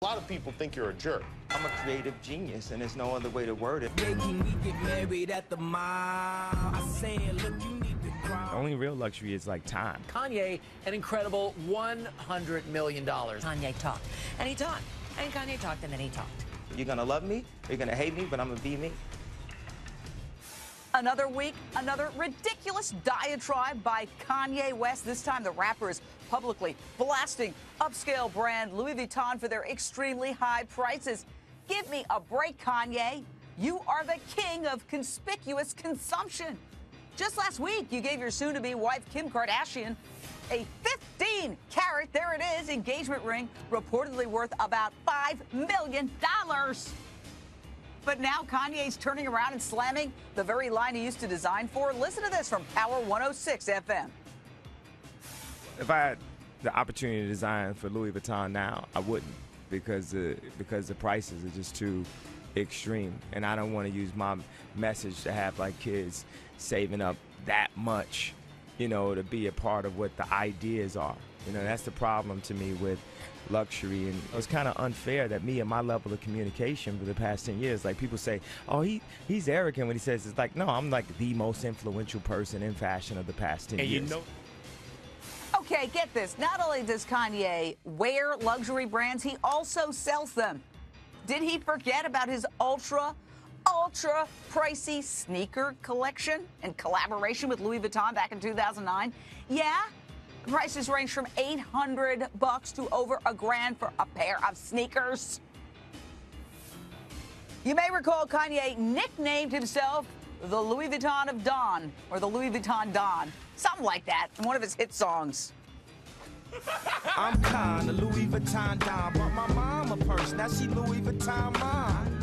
A lot of people think you're a jerk. I'm a creative genius, and there's no other way to word it. The only real luxury is like time. Kanye, an incredible $100 million. Kanye talked, and he talked, and Kanye talked, and then he talked. You're gonna love me, or you're gonna hate me, but I'm gonna be me. Another week, another ridiculous diatribe by Kanye West. This time the rapper is publicly blasting upscale brand Louis Vuitton for their extremely high prices. Give me a break, Kanye. You are the king of conspicuous consumption. Just last week, you gave your soon-to-be wife, Kim Kardashian, a 15-carat, there it is, engagement ring, reportedly worth about $5 million. But now Kanye's turning around and slamming the very line he used to design for. Listen to this from Power 106 FM. If I had the opportunity to design for Louis Vuitton now, I wouldn't, because the prices are just too extreme, and I don't want to use my message to have like kids saving up that much, you know, to be a part of what the ideas are. You know, that's the problem to me with luxury, and it's kind of unfair that me and my level of communication for the past 10 years, like people say, oh, he's arrogant when he says it's like, no, I'm like the most influential person in fashion of the past 10 years. You know. Okay, get this. Not only does Kanye wear luxury brands, he also sells them. Did he forget about his ultra pricey sneaker collection in collaboration with Louis Vuitton back in 2009? Yeah. Prices range from $800 to over $1,000 for a pair of sneakers. You may recall Kanye nicknamed himself the Louis Vuitton of Don, or the Louis Vuitton Don, something like that, in one of his hit songs. I'm kinda Louis Vuitton Don, but my mom a purse, now she Louis Vuitton mom.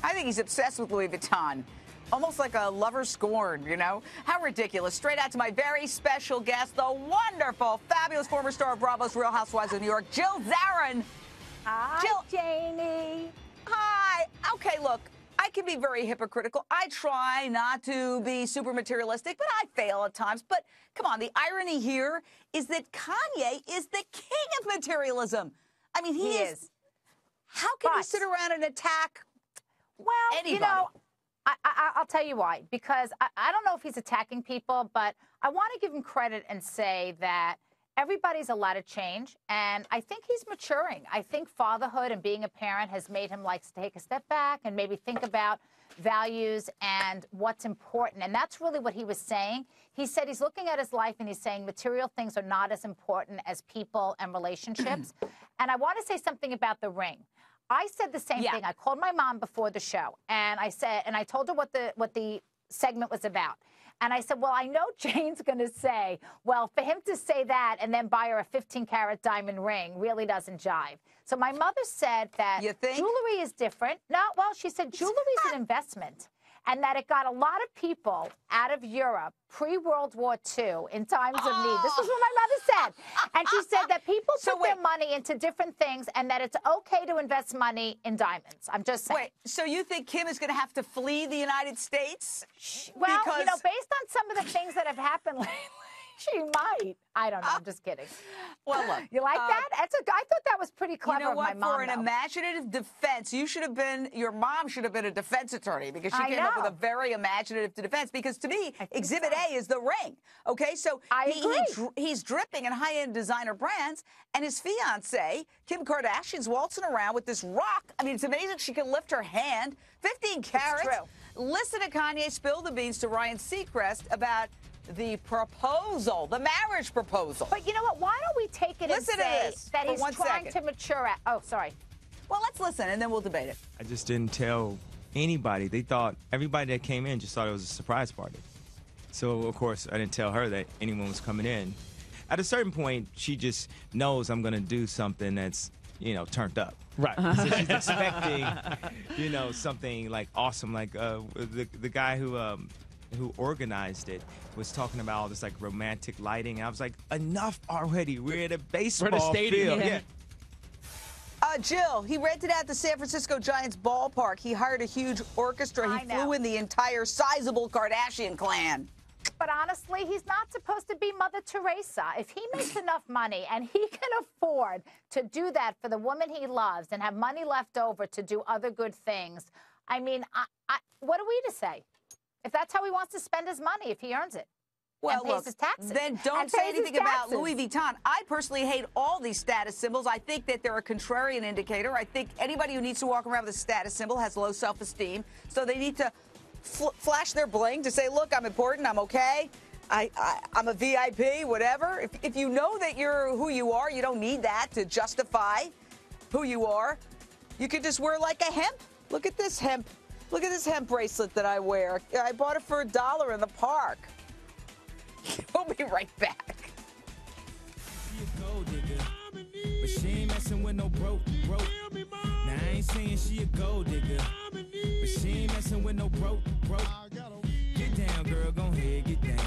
I think he's obsessed with Louis Vuitton. Almost like a lover scorned, you know? How ridiculous. Straight out to my very special guest, the wonderful, fabulous former star of Bravo's Real Housewives of New York, Jill Zarin. Hi, Jill. Janie. Hi. Okay, look, I can be very hypocritical. I try not to be super materialistic, but I fail at times. But come on, the irony here is that Kanye is the king of materialism. I mean, he is. How can he sit around and attack anybody? You know, I'll tell you why. Because I don't know if he's attacking people, but I want to give him credit and say that everybody's allowed to change, and I think he's maturing. I think fatherhood and being a parent has made him like to take a step back and maybe think about values and what's important. And that's really what he was saying. He said he's looking at his life and he's saying material things are not as important as people and relationships. And I want to say something about the ring. I said the same thing. I called my mom before the show, and I told her what the segment was about. And I said, well, I know Jane's going to say, well, for him to say that and then buy her a 15-carat diamond ring really doesn't jive. So my mother said that jewelry is different. No, well, she said jewelry is an investment, and that it got a lot of people out of Europe pre-World War II in times of need. This is what my mother said. And she said that people put their money into different things and that it's okay to invest money in diamonds. I'm just saying. Wait, so you think Kim is going to have to flee the United States? Well, you know, based on some of the things that have happened lately, she might. I don't know. I'm just kidding. Well, look. You like that? I thought that was pretty clever You know what? of my mom, For an imaginative defense, your mom should have been a defense attorney, because she came up with a very imaginative defense. Because to me, Exhibit A is the ring. Okay, so he's dripping in high-end designer brands, and his fiancée, Kim Kardashian's waltzing around with this rock. I mean, it's amazing she can lift her hand. 15 carats. It's true. Listen to Kanye spill the beans to Ryan Seacrest about the proposal, the marriage proposal. But you know what? Why don't we take it and say that he's trying to mature at? Oh, sorry. Well, let's listen, and then we'll debate it. I just didn't tell anybody. They thought, everybody that came in just thought it was a surprise party. So, of course, I didn't tell her that anyone was coming in. At a certain point, she just knows I'm going to do something that's, you know, turned up. Right. So she's expecting, you know, something like awesome. Like the guy who organized it was talking about all this like romantic lighting. I was like, enough already. We're at a baseball field. Yeah. Jill, he rented out the San Francisco Giants ballpark. He hired a huge orchestra. He flew in the entire sizable Kardashian clan. but honestly, he's not supposed to be Mother Teresa. If he makes enough money and he can afford to do that for the woman he loves and have money left over to do other good things, I mean, what are we to say? If that's how he wants to spend his money, if he earns it. Well, and pays look, his taxes. then don't And say pays his anything about taxes. Louis Vuitton. I personally hate all these status symbols. I think that they're a contrarian indicator. I think anybody who needs to walk around with a status symbol has low self-esteem. So they need to flash their bling to say, look, I'm important, I'm okay, I'm a VIP, whatever. If you know that you're who you are, you don't need that to justify who you are. You could just wear like a hemp. Look at this hemp. Look at this hemp bracelet that I wear. I bought it for $1 in the park. We'll be right back. She a gold digger, but she ain't messing with no broke. Now I ain't saying she a gold digger, but she ain't messing with no broke. Get down, girl, go ahead, get down.